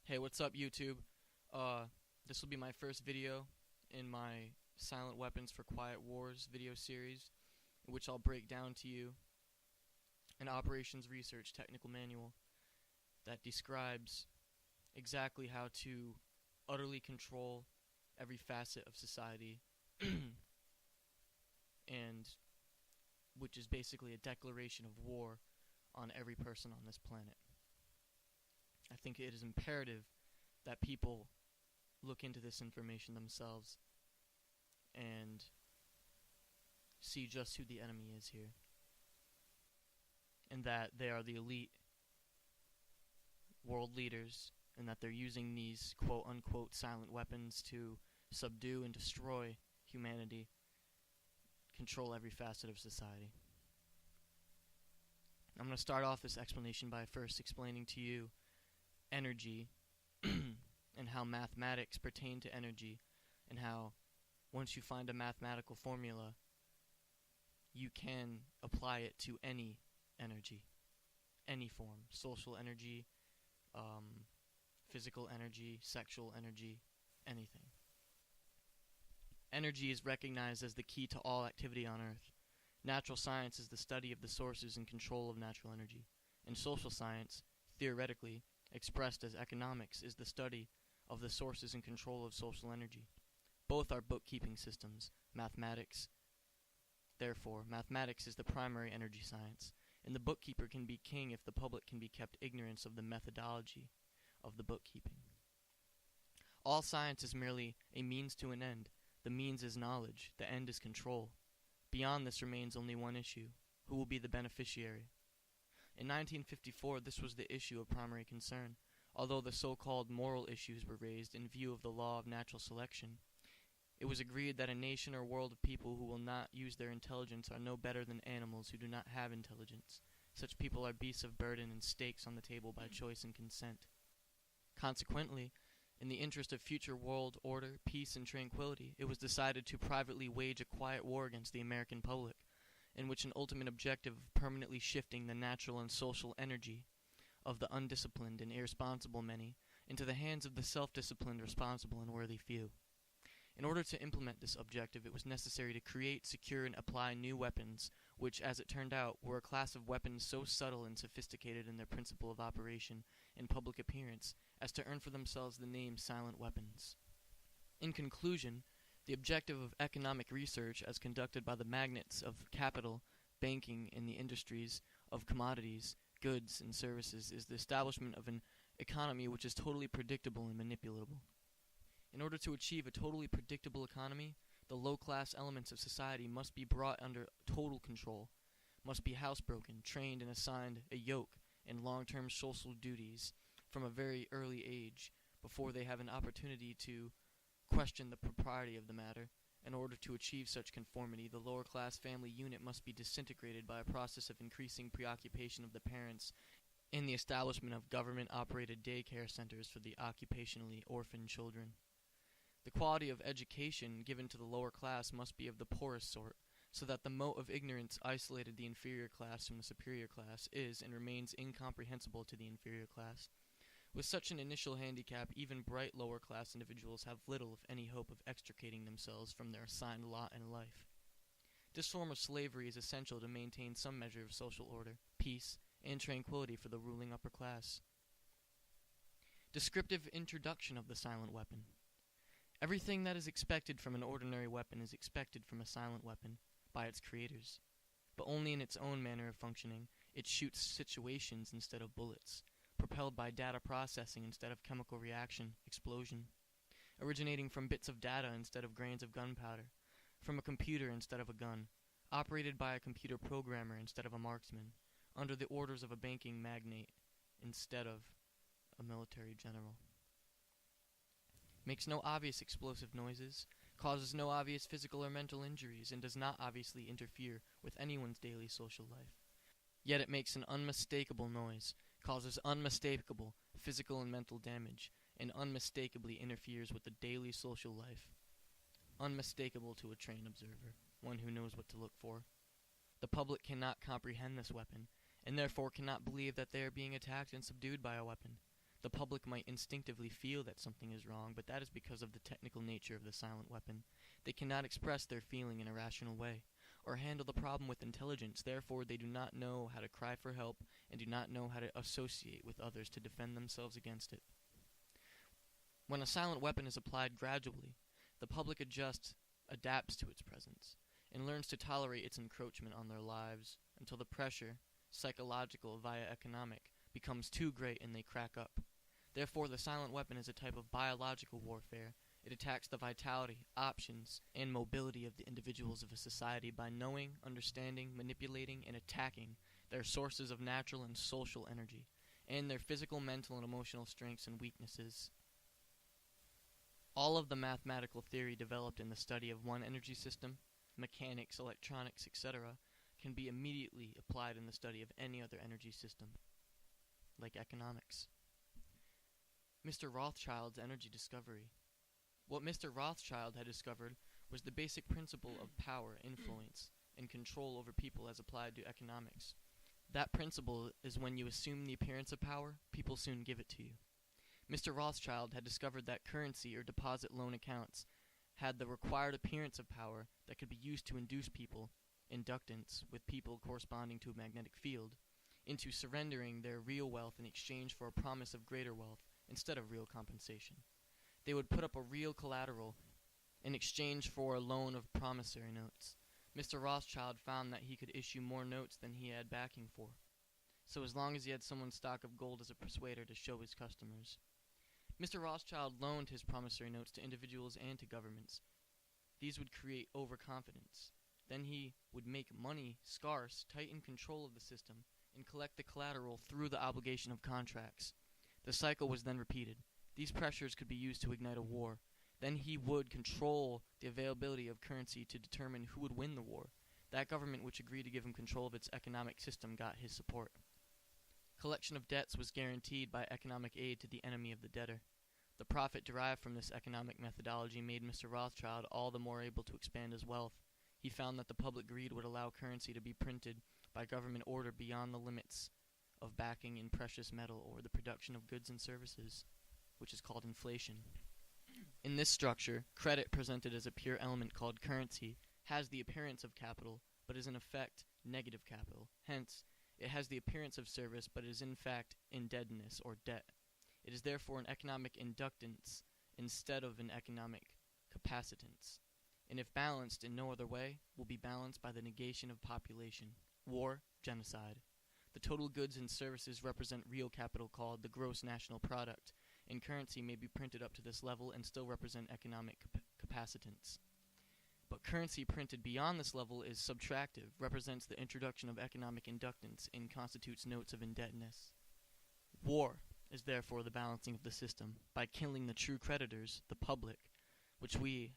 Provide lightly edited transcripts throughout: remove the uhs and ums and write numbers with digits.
Hey, what's up, YouTube? This will be my first video in my Silent Weapons for Quiet Wars video series, in which I'll break down to you an operations research technical manual that describes exactly how to utterly control every facet of society, and which is basically a declaration of war on every person on this planet. I think it is imperative that people look into this information themselves and see just who the enemy is here, and that they are the elite world leaders, and that they're using these quote-unquote silent weapons to subdue and destroy humanity, control every facet of society. I'm going to start off this explanation by first explaining to you energy and how mathematics pertain to energy, and how once you find a mathematical formula, you can apply it to any energy, any form: social energy, physical energy, sexual energy, anything. Energy is recognized as the key to all activity on Earth. Natural science is the study of the sources and control of natural energy, and social science, theoretically expressed as economics, is the study of the sources and control of social energy. Both are bookkeeping systems. Therefore, mathematics is the primary energy science, and the bookkeeper can be king if the public can be kept ignorant of the methodology of the bookkeeping. All science is merely a means to an end. The means is knowledge, the end is control. Beyond this remains only one issue: who will be the beneficiary? In 1954, this was the issue of primary concern, although the so-called moral issues were raised in view of the law of natural selection. It was agreed that a nation or world of people who will not use their intelligence are no better than animals who do not have intelligence. Such people are beasts of burden and stakes on the table by choice and consent. Consequently, in the interest of future world order, peace, and tranquility, it was decided to privately wage a quiet war against the American public, in which an ultimate objective of permanently shifting the natural and social energy of the undisciplined and irresponsible many into the hands of the self-disciplined, responsible, and worthy few. In order to implement this objective, it was necessary to create, secure, and apply new weapons, which, as it turned out, were a class of weapons so subtle and sophisticated in their principle of operation and public appearance as to earn for themselves the name silent weapons. In conclusion, the objective of economic research, as conducted by the magnates of capital, banking, and the industries of commodities, goods, and services, is the establishment of an economy which is totally predictable and manipulable. In order to achieve a totally predictable economy, the low-class elements of society must be brought under total control, must be housebroken, trained, and assigned a yoke and long-term social duties from a very early age, before they have an opportunity to question the propriety of the matter. In order to achieve such conformity, the lower-class family unit must be disintegrated by a process of increasing preoccupation of the parents in the establishment of government-operated daycare centers for the occupationally orphaned children. The quality of education given to the lower class must be of the poorest sort, so that the mote of ignorance isolated the inferior class from the superior class is and remains incomprehensible to the inferior class. With such an initial handicap, even bright lower-class individuals have little, if any, hope of extricating themselves from their assigned lot in life. This form of slavery is essential to maintain some measure of social order, peace, and tranquility for the ruling upper class. Descriptive introduction of the silent weapon. Everything that is expected from an ordinary weapon is expected from a silent weapon by its creators, but only in its own manner of functioning. It shoots situations instead of bullets, propelled by data processing instead of chemical reaction, explosion, originating from bits of data instead of grains of gunpowder, from a computer instead of a gun, operated by a computer programmer instead of a marksman, under the orders of a banking magnate instead of a military general. Makes no obvious explosive noises, causes no obvious physical or mental injuries, and does not obviously interfere with anyone's daily social life. Yet it makes an unmistakable noise, causes unmistakable physical and mental damage, and unmistakably interferes with the daily social life. Unmistakable to a trained observer, one who knows what to look for. The public cannot comprehend this weapon, and therefore cannot believe that they are being attacked and subdued by a weapon. The public might instinctively feel that something is wrong, but that is because of the technical nature of the silent weapon. They cannot express their feeling in a rational way, or handle the problem with intelligence. Therefore, they do not know how to cry for help, and do not know how to associate with others to defend themselves against it. When a silent weapon is applied gradually, the public adapts to its presence, and learns to tolerate its encroachment on their lives until the pressure, psychological via economic, becomes too great and they crack up. Therefore, the silent weapon is a type of biological warfare. It attacks the vitality, options, and mobility of the individuals of a society by knowing, understanding, manipulating, and attacking their sources of natural and social energy, and their physical, mental, and emotional strengths and weaknesses. All of the mathematical theory developed in the study of one energy system, mechanics, electronics, etc., can be immediately applied in the study of any other energy system, like economics. Mr. Rothschild's energy discovery. What Mr. Rothschild had discovered was the basic principle of power, influence, and control over people as applied to economics. That principle is when you assume the appearance of power, people soon give it to you. Mr. Rothschild had discovered that currency or deposit loan accounts had the required appearance of power that could be used to induce people, inductance, with people corresponding to a magnetic field, into surrendering their real wealth in exchange for a promise of greater wealth instead of real compensation. They would put up a real collateral in exchange for a loan of promissory notes. Mr. Rothschild found that he could issue more notes than he had backing for, so as long as he had someone's stock of gold as a persuader to show his customers. Mr. Rothschild loaned his promissory notes to individuals and to governments. These would create overconfidence. Then he would make money scarce, tighten control of the system, and collect the collateral through the obligation of contracts. The cycle was then repeated. These pressures could be used to ignite a war. Then he would control the availability of currency to determine who would win the war. That government which agreed to give him control of its economic system got his support. Collection of debts was guaranteed by economic aid to the enemy of the debtor. The profit derived from this economic methodology made Mr. Rothschild all the more able to expand his wealth. He found that the public greed would allow currency to be printed by government order beyond the limits of backing in precious metal or the production of goods and services, which is called inflation. In this structure, credit, presented as a pure element called currency, has the appearance of capital, but is in effect negative capital. Hence, it has the appearance of service, but is in fact indebtedness or debt. It is therefore an economic inductance instead of an economic capacitance, and if balanced in no other way, will be balanced by the negation of population, war, genocide. The total goods and services represent real capital called the gross national product, and currency may be printed up to this level and still represent economic capacitance. But currency printed beyond this level is subtractive, represents the introduction of economic inductance, and constitutes notes of indebtedness. War is therefore the balancing of the system by killing the true creditors, the public, which we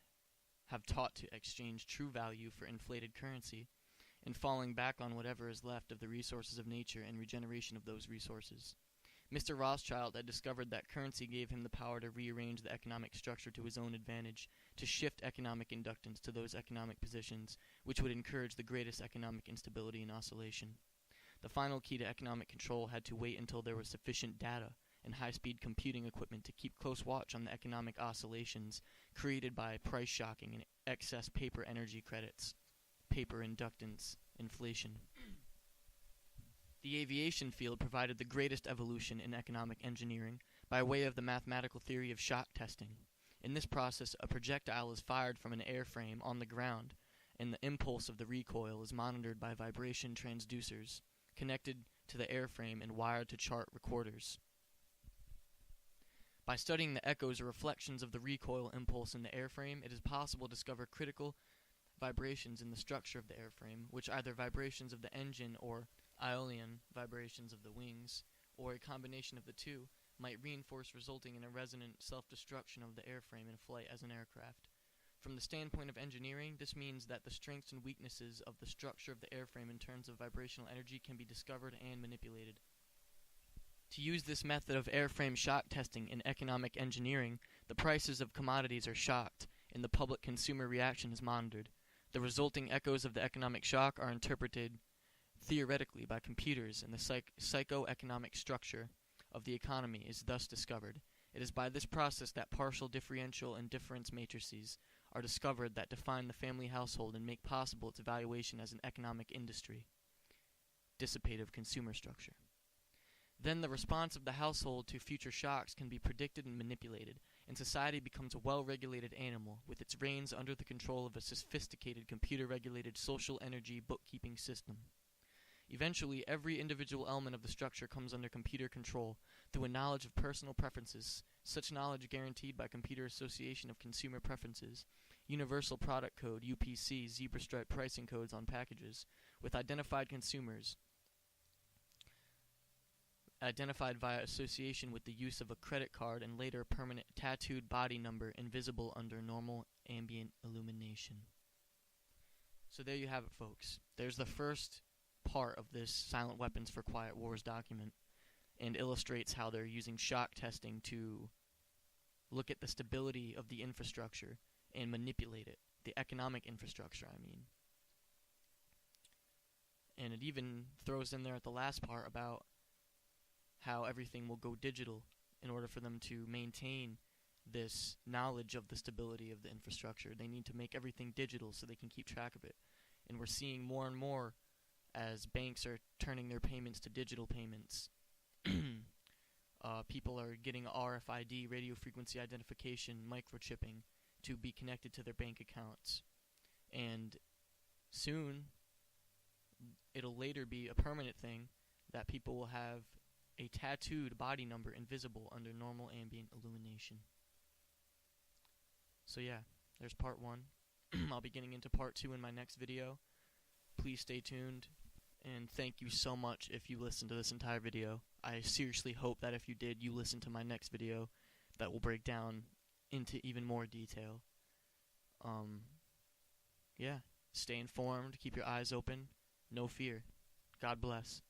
have taught to exchange true value for inflated currency, and falling back on whatever is left of the resources of nature and regeneration of those resources. Mr. Rothschild had discovered that currency gave him the power to rearrange the economic structure to his own advantage, to shift economic inductance to those economic positions which would encourage the greatest economic instability and oscillation. The final key to economic control had to wait until there was sufficient data and high-speed computing equipment to keep close watch on the economic oscillations created by price shocking and excess paper energy credits, paper inductance, inflation. The aviation field provided the greatest evolution in economic engineering by way of the mathematical theory of shock testing. In this process, a projectile is fired from an airframe on the ground, and the impulse of the recoil is monitored by vibration transducers connected to the airframe and wired to chart recorders. By studying the echoes or reflections of the recoil impulse in the airframe, it is possible to discover critical vibrations in the structure of the airframe, which either vibrations of the engine or Aeolian vibrations of the wings, or a combination of the two, might reinforce, resulting in a resonant self-destruction of the airframe in flight as an aircraft. From the standpoint of engineering, this means that the strengths and weaknesses of the structure of the airframe in terms of vibrational energy can be discovered and manipulated. To use this method of airframe shock testing in economic engineering, the prices of commodities are shocked, and the public consumer reaction is monitored. The resulting echoes of the economic shock are interpreted theoretically by computers in the psychoeconomic structure of the economy is thus discovered. It is by this process that partial differential and difference matrices are discovered that define the family household and make possible its evaluation as an economic industry. Dissipative consumer structure. Then the response of the household to future shocks can be predicted and manipulated, and society becomes a well-regulated animal, with its reins under the control of a sophisticated computer-regulated social energy bookkeeping system. Eventually, every individual element of the structure comes under computer control through a knowledge of personal preferences, such knowledge guaranteed by Computer Association of Consumer Preferences, Universal Product Code, UPC, zebra stripe pricing codes on packages, with identified consumers, identified via association with the use of a credit card and later permanent tattooed body number invisible under normal ambient illumination. So there you have it, folks. There's the first part of this Silent Weapons for Quiet Wars document, and illustrates how they're using shock testing to look at the stability of the infrastructure and manipulate it, the economic infrastructure, I mean. And it even throws in there at the last part about how everything will go digital in order for them to maintain this knowledge of the stability of the infrastructure. They need to make everything digital so they can keep track of it. And we're seeing more and more as banks are turning their payments to digital payments. People are getting RFID, radio frequency identification, microchipping, to be connected to their bank accounts. And soon, it'll later be a permanent thing that people will have a tattooed body number invisible under normal ambient illumination. So yeah, there's part 1. I'll be getting into part 2 in my next video. Please stay tuned, and thank you so much if you listened to this entire video. I seriously hope that if you did, you listen to my next video that will break down into even more detail. Yeah, stay informed, keep your eyes open, no fear. God bless.